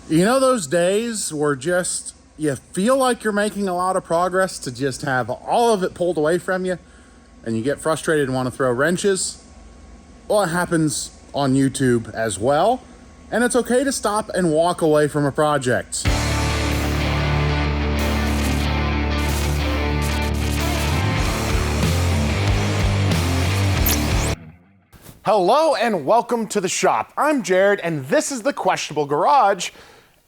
You know those days where just you feel like you're making a lot of progress to just have all of it pulled away from you and you get frustrated and want to throw wrenches? Well, it happens on YouTube as well, and it's okay to stop and walk away from a project. Hello and welcome to the shop. I'm Jared and this is the Questionable Garage,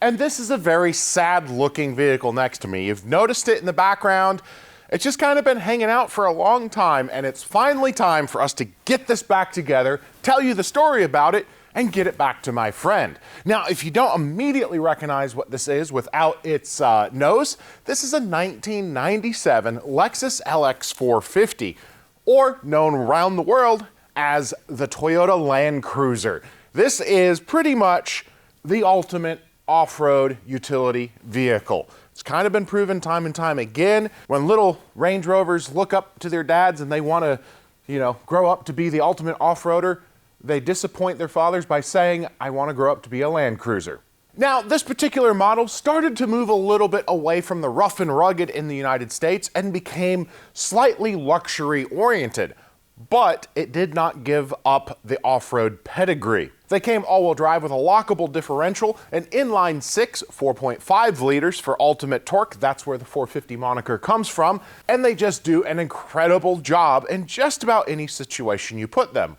and this is a very sad looking vehicle next to me. You've noticed it in the background. It's just kind of been hanging out for a long time, and it's finally time for us to get this back together, tell you the story about it, and get it back to my friend. Now, if you don't immediately recognize what this is without its nose, this is a 1997 Lexus LX450, or known around the world as the Toyota Land Cruiser. This is pretty much the ultimate off-road utility vehicle. It's kind of been proven time and time again. When little Range Rovers look up to their dads and they want to, grow up to be the ultimate off-roader, they disappoint their fathers by saying, I want to grow up to be a Land Cruiser. Now, this particular model started to move a little bit away from the rough and rugged in the United States and became slightly luxury-oriented, but it did not give up the off-road pedigree. They came all-wheel drive with a lockable differential, an inline six, 4.5 liters for ultimate torque. That's where the 450 moniker comes from. And they just do an incredible job in just about any situation you put them,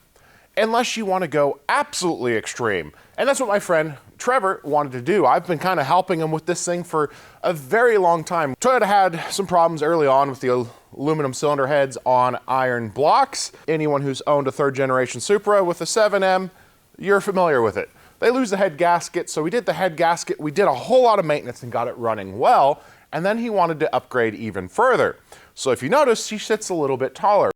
unless you want to go absolutely extreme. And that's what my friend Trevor wanted to do. I've been kind of helping him with this thing for a very long time. Toyota had some problems early on with the aluminum cylinder heads on iron blocks. Anyone who's owned a third generation Supra with a 7M, you're familiar with it. They lose the head gasket, so we did the head gasket. We did a whole lot of maintenance and got it running well, and then he wanted to upgrade even further. So if you notice, he sits a little bit taller.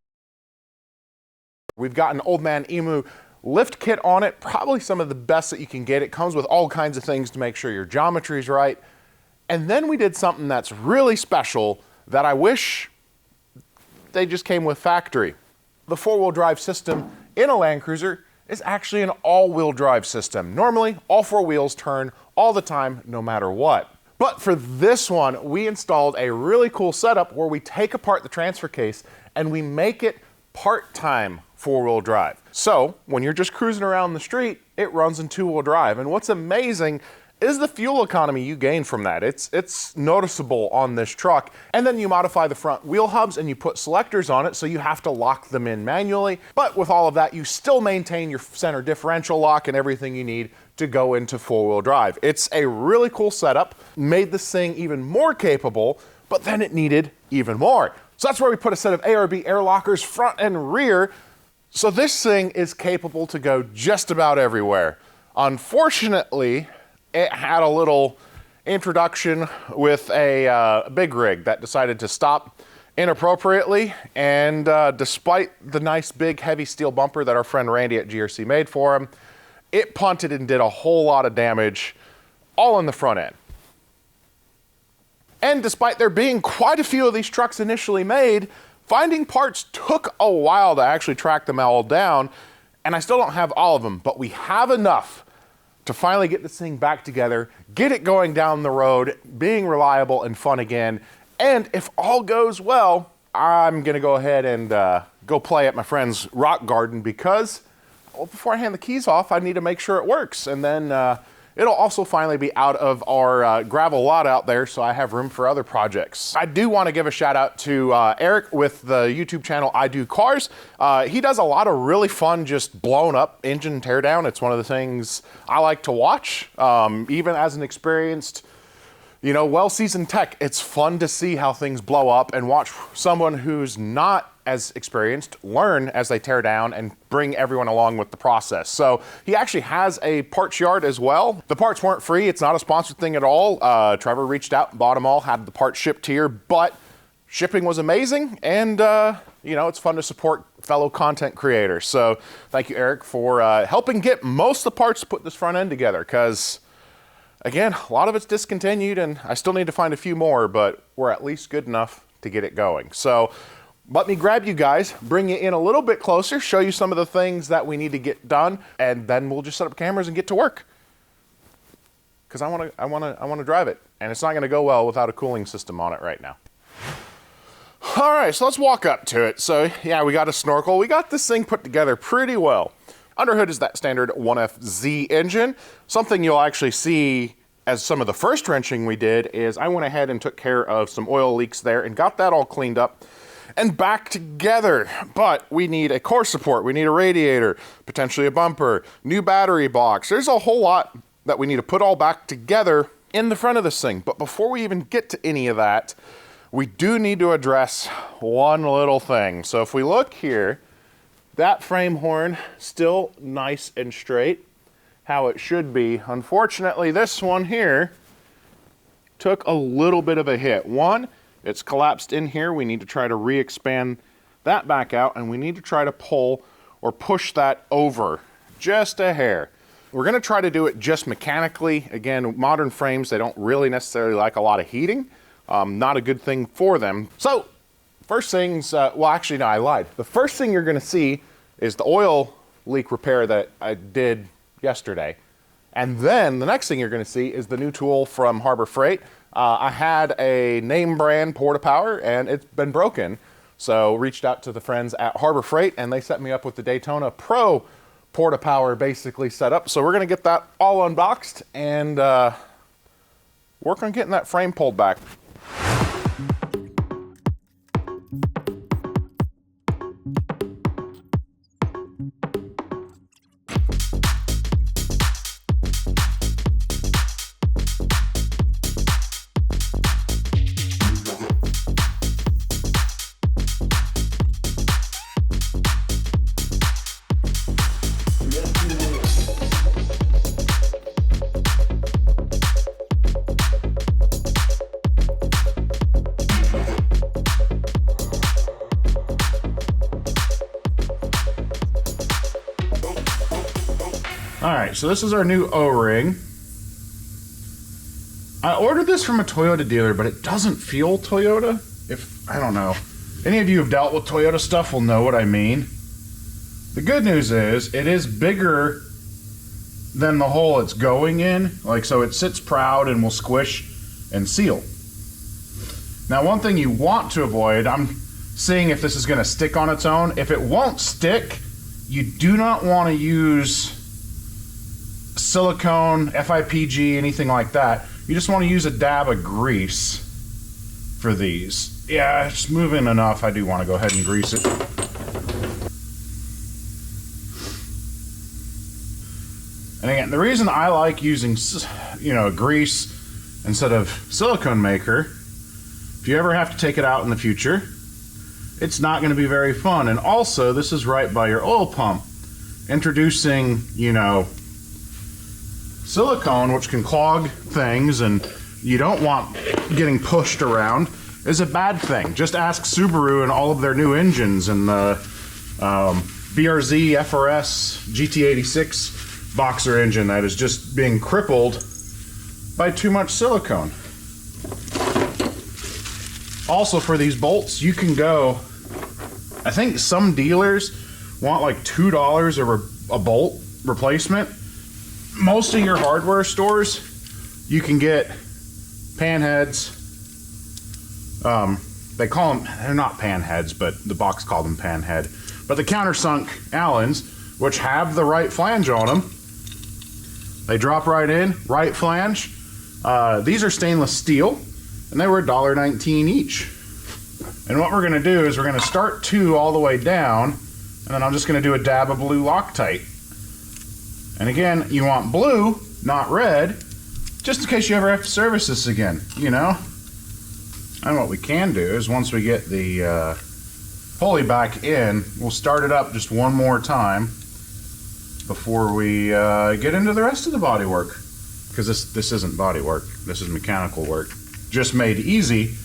We've got an Old Man Emu lift kit on it, probably some of the best that you can get. It comes with all kinds of things to make sure your geometry is right. And then we did something that's really special that I wish they just came with factory. The four-wheel drive system in a Land Cruiser is actually an all-wheel drive system. Normally, all four wheels turn all the time, no matter what. But for this one, we installed a really cool setup where we take apart the transfer case and we make it part-time four-wheel drive. So when you're just cruising around the street, it runs in two-wheel drive. And what's amazing is the fuel economy you gain from that. It's noticeable on this truck. And then you modify the front wheel hubs and you put selectors on it, so you have to lock them in manually. But with all of that, you still maintain your center differential lock and everything you need to go into four-wheel drive. It's a really cool setup, made this thing even more capable, but then it needed even more. So that's where we put a set of ARB air lockers front and rear. So this thing is capable to go just about everywhere. Unfortunately, it had a little introduction with a big rig that decided to stop inappropriately, and despite the nice big heavy steel bumper that our friend Randy at GRC made for him, it punted and did a whole lot of damage all in the front end. And despite there being quite a few of these trucks initially made, finding parts took a while to actually track them all down, and I still don't have all of them, but we have enough to finally get this thing back together, get it going down the road, being reliable and fun again. And if all goes well, I'm gonna go ahead and go play at my friend's rock garden, because before I hand the keys off, I need to make sure it works. And then it'll also finally be out of our gravel lot out there, so I have room for other projects. I do want to give a shout out to Eric with the YouTube channel I Do Cars. He does a lot of really fun, just blown up engine teardown. It's one of the things I like to watch. Even as an experienced, well-seasoned tech, it's fun to see how things blow up and watch someone who's not as experienced learn as they tear down and bring everyone along with the process. So he actually has a parts yard as well. The parts weren't free. It's not a sponsored thing at all. Trevor reached out and bought them all, had the parts shipped here, but shipping was amazing. And it's fun to support fellow content creators. So thank you, Eric, for helping get most of the parts to put this front end together, because again, a lot of it's discontinued and I still need to find a few more, but we're at least good enough to get it going. So let me grab you guys, bring you in a little bit closer, show you some of the things that we need to get done, and then we'll just set up cameras and get to work. because I want to drive it, and it's not going to go well without a cooling system on it right now. All right, so let's walk up to it. So yeah, we got a snorkel. We got this thing put together pretty well. Underhood is that standard 1FZ engine. Something you'll actually see as some of the first wrenching we did is I went ahead and took care of some oil leaks there and got that all cleaned up and back together. But we need a core support, we need a radiator, potentially a bumper, new battery box. There's a whole lot that we need to put all back together in the front of this thing. But before we even get to any of that, we do need to address one little thing. So if we look here, that frame horn still nice and straight, how it should be. Unfortunately, this one here took a little bit of a hit. One, it's collapsed in here. We need to try to re-expand that back out, and we need to try to pull or push that over just a hair. We're gonna try to do it just mechanically. Again, modern frames, they don't really necessarily like a lot of heating. Not a good thing for them. So, first things, well actually no, I lied. The first thing you're gonna see is the oil leak repair that I did yesterday. And then the next thing you're gonna see is the new tool from Harbor Freight. I had a name brand Porta-Power and it's been broken. So reached out to the friends at Harbor Freight and they set me up with the Daytona Pro Porta-Power basically set up. So we're gonna get that all unboxed and work on getting that frame pulled back. All right, so this is our new O-ring. I ordered this from a Toyota dealer, but it doesn't feel Toyota. I don't know. Any of you who've dealt with Toyota stuff will know what I mean. The good news is, it is bigger than the hole it's going in. Like, so it sits proud and will squish and seal. Now, one thing you want to avoid, I'm seeing if this is gonna stick on its own. If it won't stick, you do not wanna use silicone, FIPG, anything like that. You just want to use a dab of grease for these. Yeah, it's moving enough. I do want to go ahead and grease it. And again, the reason I like using, grease instead of silicone maker, if you ever have to take it out in the future, it's not going to be very fun. And also, this is right by your oil pump. Introducing, silicone, which can clog things and you don't want getting pushed around, is a bad thing. Just ask Subaru and all of their new engines and the BRZ FRS GT86 boxer engine that is just being crippled by too much silicone. Also, for these bolts, you can go, I think some dealers want like $2 a bolt replacement. Most of your hardware stores, you can get panheads. They call them, they're not panheads, but the box called them panhead. But the countersunk Allens, which have the right flange on them, they drop right in, right flange. These are stainless steel, and they were $1.19 each. And what we're gonna do is we're gonna start 2 all the way down, and then I'm just gonna do a dab of blue Loctite. And again, you want blue, not red, just in case you ever have to service this again, And what we can do is once we get the pulley back in, we'll start it up just one more time before we get into the rest of the body work. Because this isn't body work, this is mechanical work. Just made easy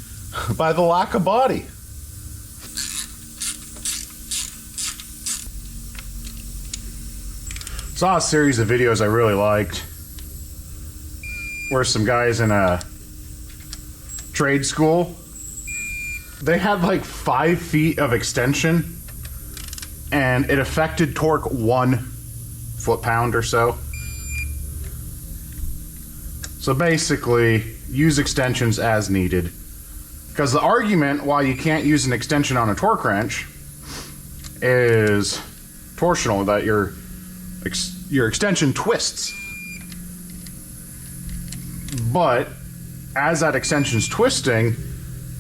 by the lack of body. Saw a series of videos I really liked where some guys in a trade school, they had like 5 feet of extension and it affected torque 1 foot-pound or so. So basically, use extensions as needed. Because the argument why you can't use an extension on a torque wrench is torsional, that your extension twists. But as that extension's twisting,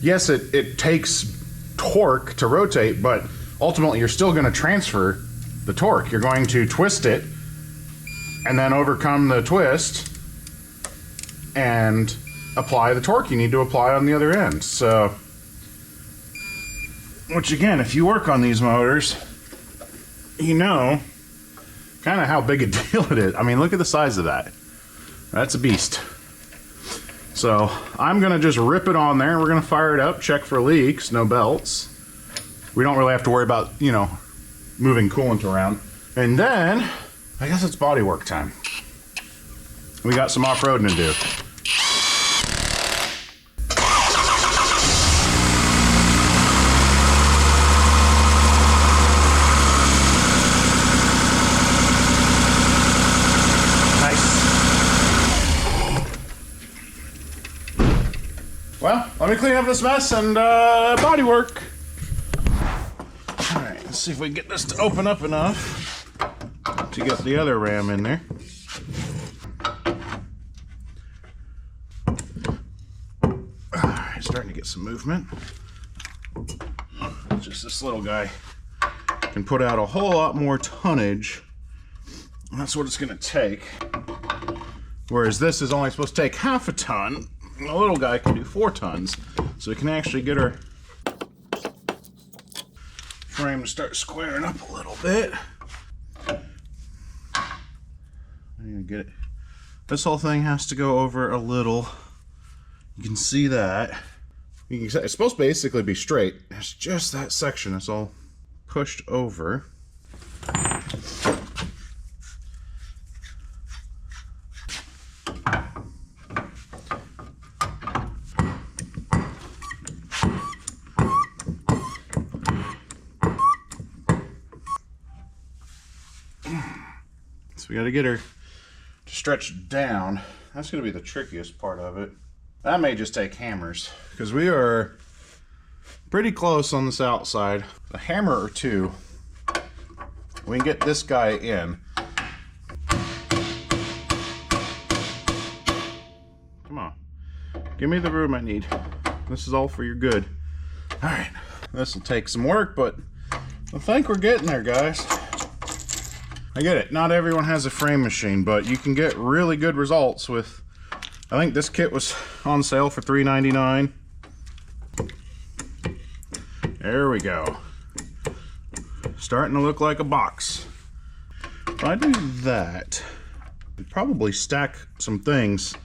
yes, it takes torque to rotate, but ultimately you're still going to transfer the torque. You're going to twist it and then overcome the twist and apply the torque you need to apply on the other end. So, which again, if you work on these motors, you know kind of how big a deal it is. I mean, look at the size of that. That's a beast. So I'm gonna just rip it on there and we're gonna fire it up, check for leaks, no belts. We don't really have to worry about, you know, moving coolant around. And then, I guess it's bodywork time. We got some off-roading to do. Well, let me clean up this mess and body work. All right, let's see if we can get this to open up enough to get the other ram in there. All right, starting to get some movement. Just this little guy can put out a whole lot more tonnage. And that's what it's gonna take. Whereas this is only supposed to take half a ton. The little guy can do 4 tons, so we can actually get our frame to start squaring up a little bit. I'm gonna get it. This whole thing has to go over a little. You can see that. You can, it's supposed to basically be straight. It's just that section that's all pushed over. We got to get her to stretch down. That's going to be the trickiest part of it. That may just take hammers, because we are pretty close on this outside. A hammer or two, we can get this guy in. Come on. Give me the room I need. This is all for your good. All right. This will take some work, but I think we're getting there, guys. I get it, not everyone has a frame machine, but you can get really good results with, I think this kit was on sale for $3.99. There we go. Starting to look like a box. If I do that, I'd probably stack some things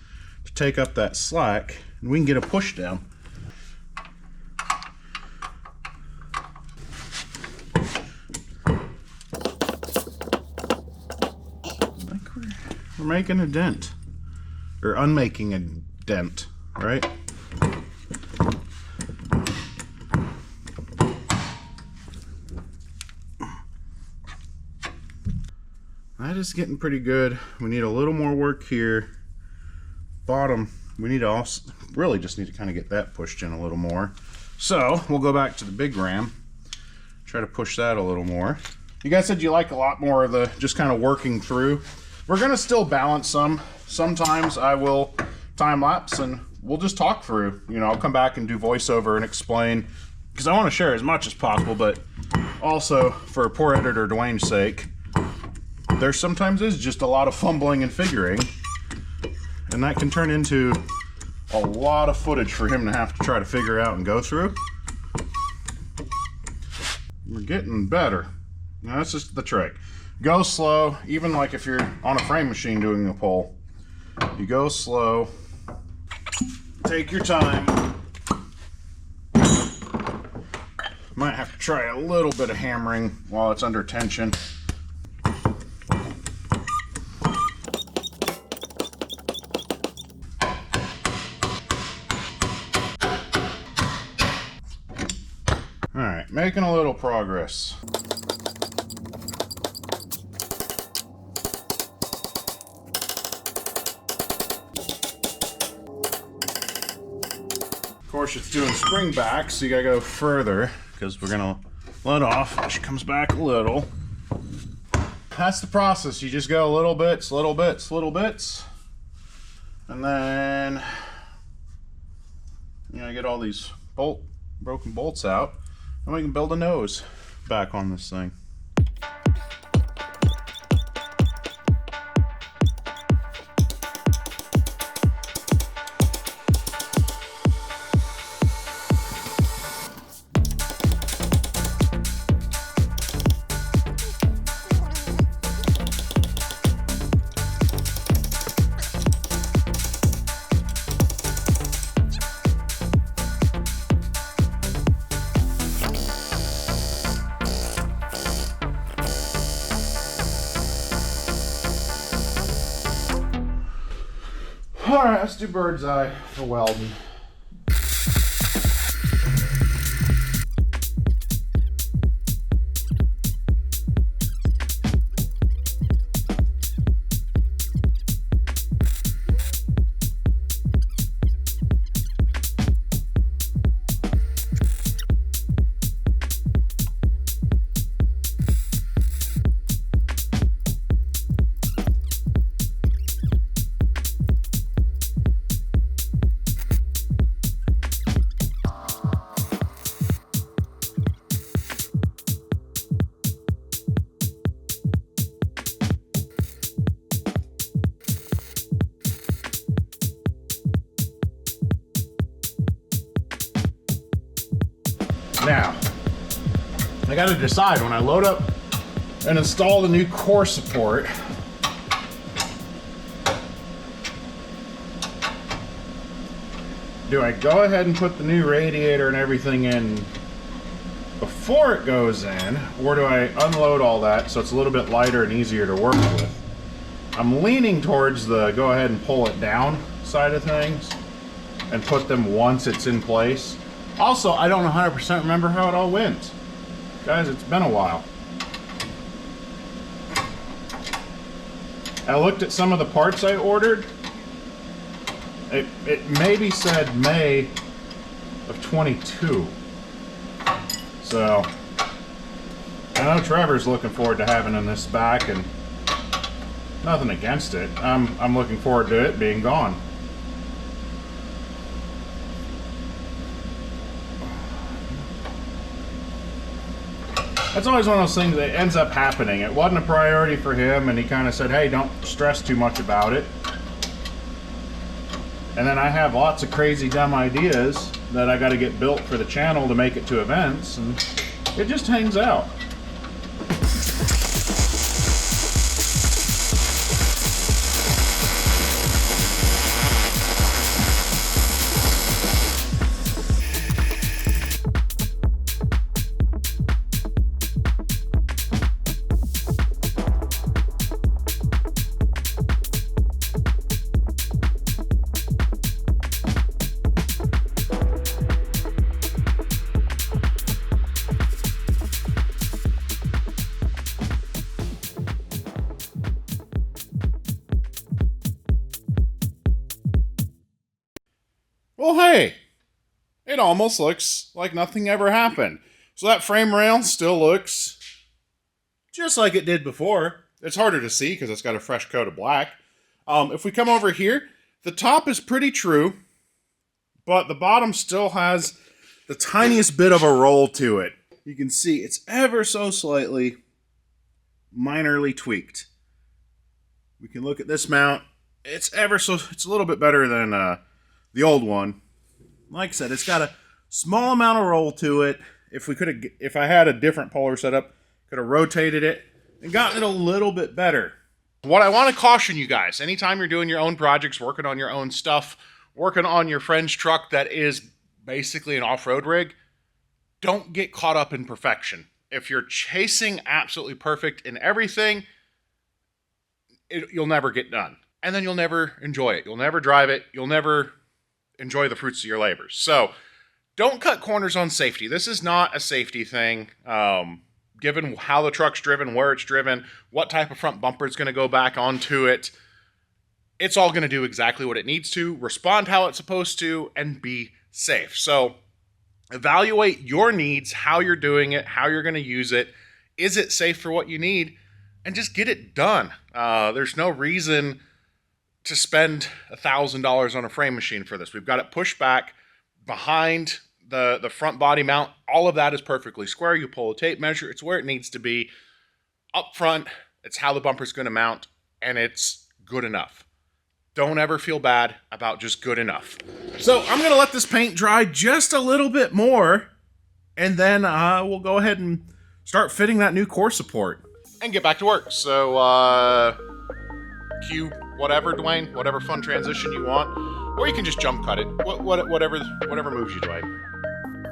to take up that slack, and we can get a push down. We're making a dent, or unmaking a dent, right? That is getting pretty good. We need a little more work here. Bottom, we need to also, really just need to kind of get that pushed in a little more. So we'll go back to the big ram, try to push that a little more. You guys said you like a lot more of the just kind of working through. We're gonna still balance some. Sometimes I will time lapse and we'll just talk through. You know, I'll come back and do voiceover and explain, because I want to share as much as possible, but also for poor editor Dwayne's sake, there sometimes is just a lot of fumbling and figuring, and that can turn into a lot of footage for him to have to try to figure out and go through. We're getting better. Now, that's just the trick. Go slow, even like if you're on a frame machine doing a pull. You go slow, take your time. Might have to try a little bit of hammering while it's under tension. All right, making a little progress. course, it's doing spring back, so you gotta go further because we're gonna let off. She comes back a little. That's the process. You just go little bits, little bits, little bits, and then get all these broken bolts out, and we can build a nose back on this thing. Alright, let's do bird's eye for welding. Now, I gotta decide when I load up and install the new core support, do I go ahead and put the new radiator and everything in before it goes in, or do I unload all that so it's a little bit lighter and easier to work with? I'm leaning towards the go ahead and pull it down side of things and put them once it's in place. Also, I don't 100% remember how it all went. Guys, it's been a while. I looked at some of the parts I ordered. It maybe said May of 22. So, I know Trevor's looking forward to having in this back, and nothing against it. I'm looking forward to it being gone. That's always one of those things that ends up happening. It wasn't a priority for him, and he kind of said, hey, don't stress too much about it. And then I have lots of crazy dumb ideas that I got to get built for the channel to make it to events, and it just hangs out. Well, hey, it almost looks like nothing ever happened. So that frame rail still looks just like it did before. It's harder to see because it's got a fresh coat of black. If we come over here, the top is pretty true, but the bottom still has the tiniest bit of a roll to it. You can see it's ever so slightly minorly tweaked. We can look at this mount. It's a little bit better than the old one. Like I said, it's got a small amount of roll to it. If I had a different puller setup, could have rotated it and gotten it a little bit better. What I want to caution you guys, anytime you're doing your own projects, working on your own stuff, working on your friend's truck that is basically an off-road rig, don't get caught up in perfection. If you're chasing absolutely perfect in everything, you'll never get done. And then you'll never enjoy it. You'll never drive it. You'll never enjoy the fruits of your labors. So don't cut corners on safety. This is not a safety thing. Given how the truck's driven, where it's driven, what type of front bumper is going to go back onto it, it's all going to do exactly what it needs to, respond how it's supposed to, and be safe. So evaluate your needs, how you're doing it, how you're going to use it. Is it safe for what you need? And just get it done. There's no reason to spend $1,000 on a frame machine for this. We've got it pushed back behind the front body mount. All of that is perfectly square. You pull a tape measure. It's where it needs to be. Up front, it's how the bumper's going to mount, and it's good enough. Don't ever feel bad about just good enough. So I'm going to let this paint dry just a little bit more, and then we'll go ahead and start fitting that new core support and get back to work. So cue whatever, Dwayne, whatever fun transition you want, or you can just jump cut it, whatever moves you, Dwayne.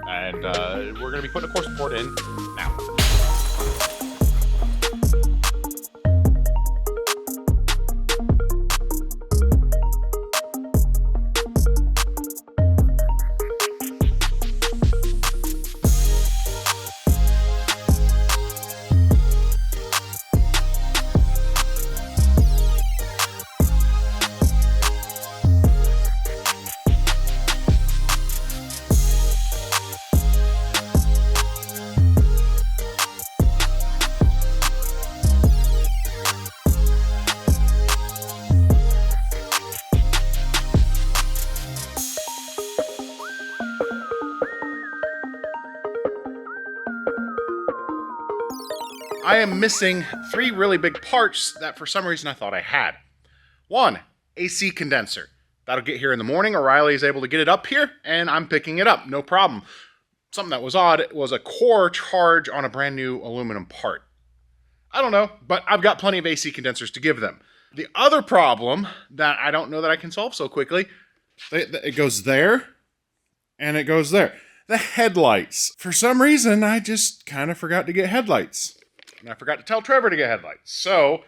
And we're going to be putting a core support in now. I am missing 3 really big parts that for some reason I thought I had. 1, AC condenser. That'll get here in the morning. O'Reilly is able to get it up here, and I'm picking it up, no problem. Something that was odd was a core charge on a brand new aluminum part. I don't know, but I've got plenty of AC condensers to give them. The other problem that I don't know that I can solve so quickly, it goes there, and it goes there. The headlights. For some reason, I just kind of forgot to get headlights. And I forgot to tell Trevor to get headlights. So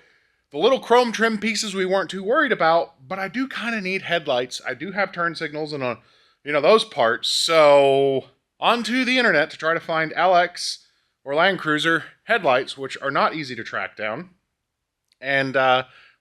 the little chrome trim pieces we weren't too worried about, but I do kind of need headlights. I do have turn signals and those parts. So onto the internet to try to find LX or Land Cruiser headlights, which are not easy to track down. And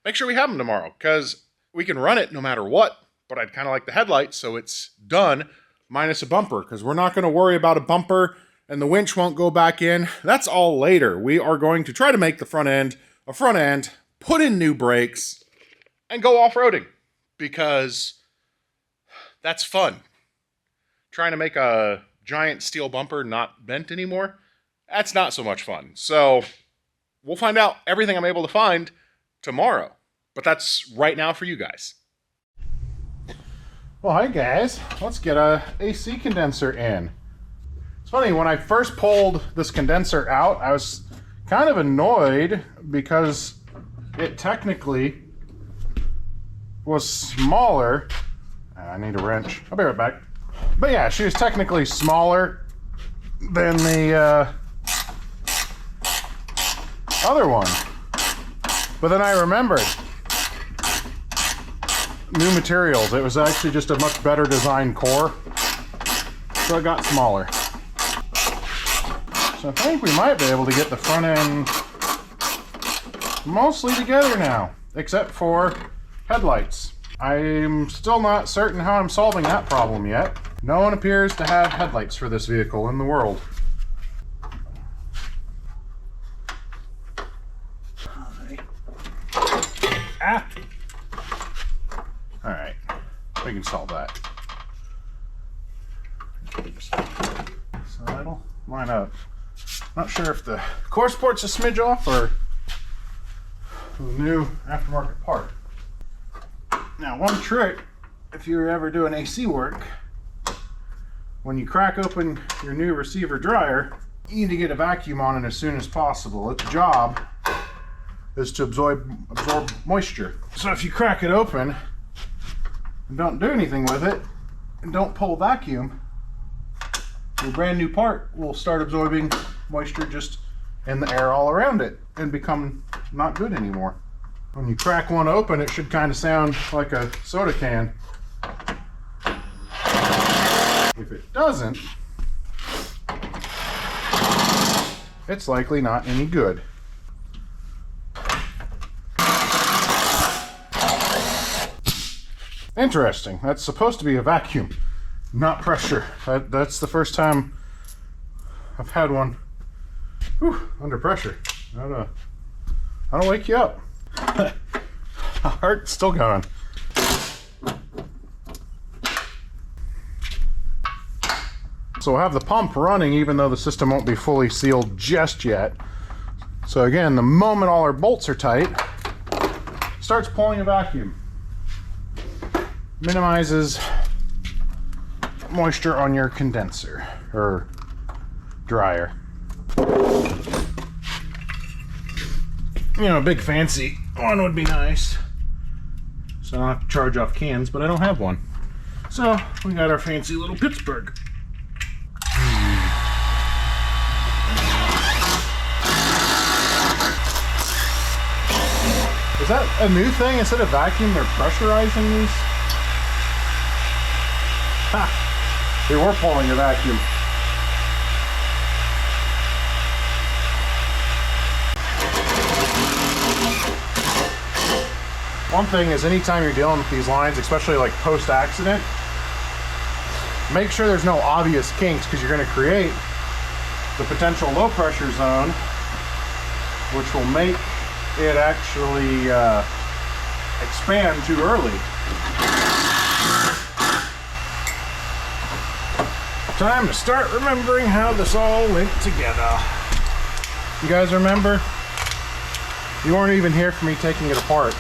make sure we have them tomorrow, because we can run it no matter what, but I'd kind of like the headlights so it's done minus a bumper, because we're not going to worry about a bumper and the winch won't go back in. That's all later. We are going to try to make the front end a front end, put in new brakes, and go off-roading, because that's fun. Trying to make a giant steel bumper not bent anymore, that's not so much fun. So we'll find out everything I'm able to find tomorrow, but that's right now for you guys. Well, hi guys, let's get a AC condenser in. It's funny, when I first pulled this condenser out, I was kind of annoyed because it technically was smaller. I need a wrench. I'll be right back. But yeah, she was technically smaller than the other one. But then I remembered, new materials. It was actually just a much better designed core, so it got smaller. So I think we might be able to get the front end mostly together now, except for headlights. I'm still not certain how I'm solving that problem yet. No one appears to have headlights for this vehicle in the world. Alright, we can solve that. So that'll line up. Not sure if the core support's a smidge off or the new aftermarket part. Now, one trick, if you're ever doing AC work, when you crack open your new receiver dryer, you need to get a vacuum on it as soon as possible. Its job is to absorb moisture. So if you crack it open and don't do anything with it, and don't pull vacuum, your brand new part will start absorbing moisture just in the air all around it and become not good anymore. When you crack one open, it should kind of sound like a soda can. If it doesn't, it's likely not any good. Interesting. That's supposed to be a vacuum. not pressure. That's the first time I've had one under pressure. That'll wake you up. Heart's still going. So we'll have the pump running even though the system won't be fully sealed just yet. So again, the moment all our bolts are tight, starts pulling a vacuum. Minimizes moisture on your condenser or dryer. You know, a big fancy one would be nice. So I don't have to charge off cans, but I don't have one. So we got our fancy little Pittsburgh. Is that a new thing? Instead of vacuum, they're pressurizing these? Ha! They were pulling a vacuum. One thing is anytime you're dealing with these lines, especially like post-accident, make sure there's no obvious kinks because you're going to create the potential low pressure zone, which will make it actually expand too early. Time to start remembering how this all went together. You guys remember? You weren't even here for me taking it apart.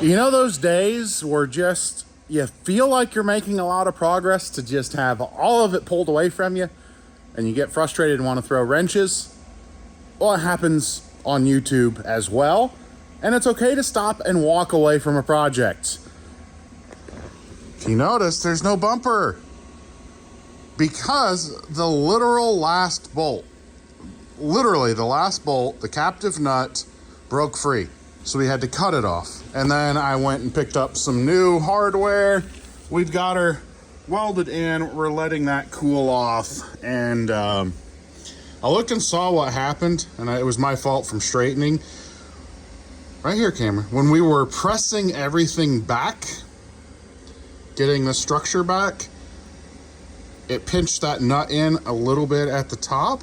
You know those days where just you feel like you're making a lot of progress to just have all of it pulled away from you and you get frustrated and want to throw wrenches? Well, it happens on YouTube as well, and it's okay to stop and walk away from a project. If you notice, there's no bumper because the literal last bolt, literally the last bolt, the captive nut broke free. So we had to cut it off. And then I went and picked up some new hardware. We've got her welded in. We're letting that cool off. And I looked and saw what happened, and it was my fault from straightening. Right here, camera. When we were pressing everything back, getting the structure back, it pinched that nut in a little bit at the top.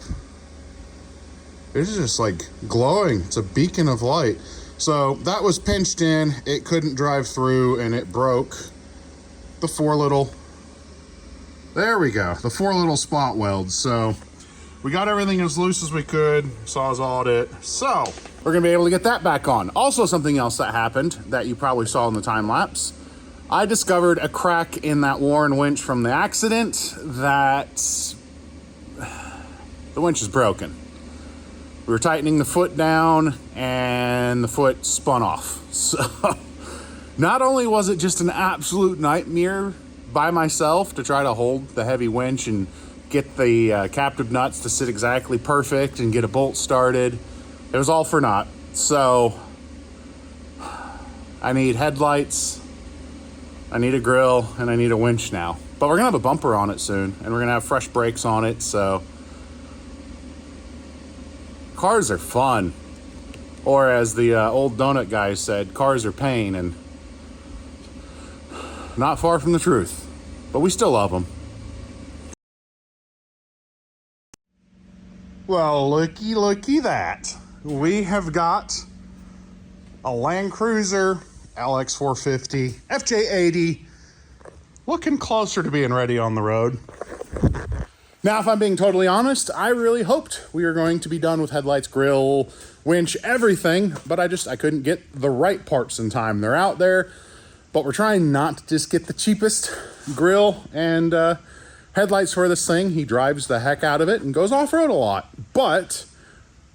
It's just like glowing. It's a beacon of light. So that was pinched in, it couldn't drive through, and it broke the four little, there we go, the four little spot welds. So we got everything as loose as we could, sawzalled it. So we're gonna be able to get that back on. Also, something else that happened that you probably saw in the time lapse, I discovered a crack in that worn winch from the accident that the winch is broken. We were tightening the foot down and the foot spun off. So not only was it just an absolute nightmare by myself to try to hold the heavy winch and get the captive nuts to sit exactly perfect and get a bolt started, it was all for naught. So I need headlights, I need a grill, and I need a winch now. But we're gonna have a bumper on it soon, and we're gonna have fresh brakes on it, so cars are fun. Or as the old donut guy said, cars are pain, and not far from the truth. But we still love them. Well, looky that. We have got a Land Cruiser LX450 FJ80 looking closer to being ready on the road. Now, if I'm being totally honest, I really hoped we were going to be done with headlights, grill, winch, everything, but I couldn't get the right parts in time. They're out there, but we're trying not to just get the cheapest grill and headlights for this thing. He drives the heck out of it and goes off-road a lot, but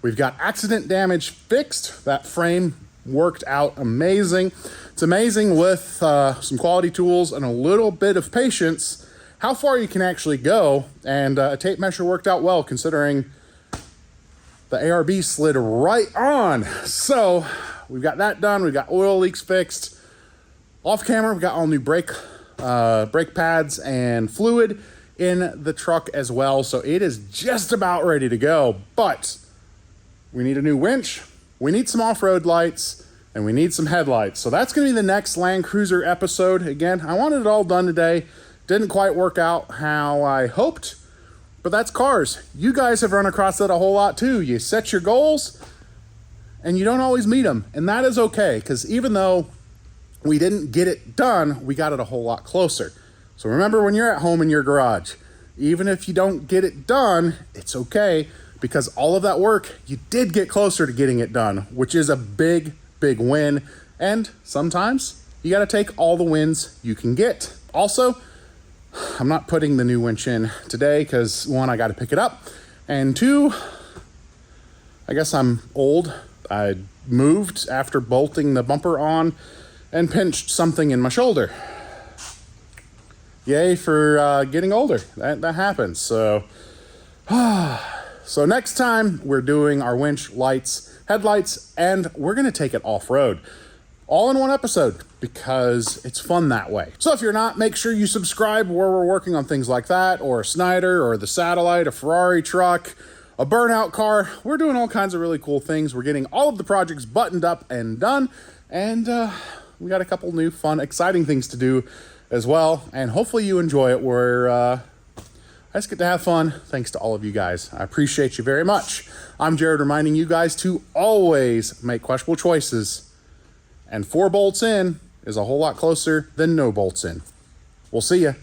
we've got accident damage fixed. That frame worked out amazing. It's amazing with some quality tools and a little bit of patience how far you can actually go, and a tape measure worked out well considering the ARB slid right on. So we've got that done. We've got oil leaks fixed. Off camera, we've got all new brake pads and fluid in the truck as well. So it is just about ready to go, but we need a new winch, we need some off-road lights, and we need some headlights. So that's gonna be the next Land Cruiser episode. Again, I wanted it all done today. Didn't quite work out how I hoped, but that's cars. You guys have run across that a whole lot too. You set your goals and you don't always meet them, and that is okay, because even though we didn't get it done, we got it a whole lot closer. So remember, when you're at home in your garage, even if you don't get it done, it's okay, because all of that work, you did get closer to getting it done, which is a big win. And sometimes you got to take all the wins you can get. Also, I'm not putting the new winch in today because, one, I got to pick it up, and two, I guess I'm old. I moved after bolting the bumper on and pinched something in my shoulder. Yay for getting older. That happens. So next time we're doing our winch, lights, headlights, and we're going to take it off-road. All in one episode, because it's fun that way. So if you're not, make sure you subscribe where we're working on things like that, or a Snyder, or the Satellite, a Ferrari truck, a burnout car. We're doing all kinds of really cool things. We're getting all of the projects buttoned up and done, and we got a couple new, fun, exciting things to do as well, and hopefully you enjoy it. I just get to have fun thanks to all of you guys. I appreciate you very much. I'm Jared, reminding you guys to always make questionable choices, and 4 bolts in is a whole lot closer than no bolts in. We'll see ya.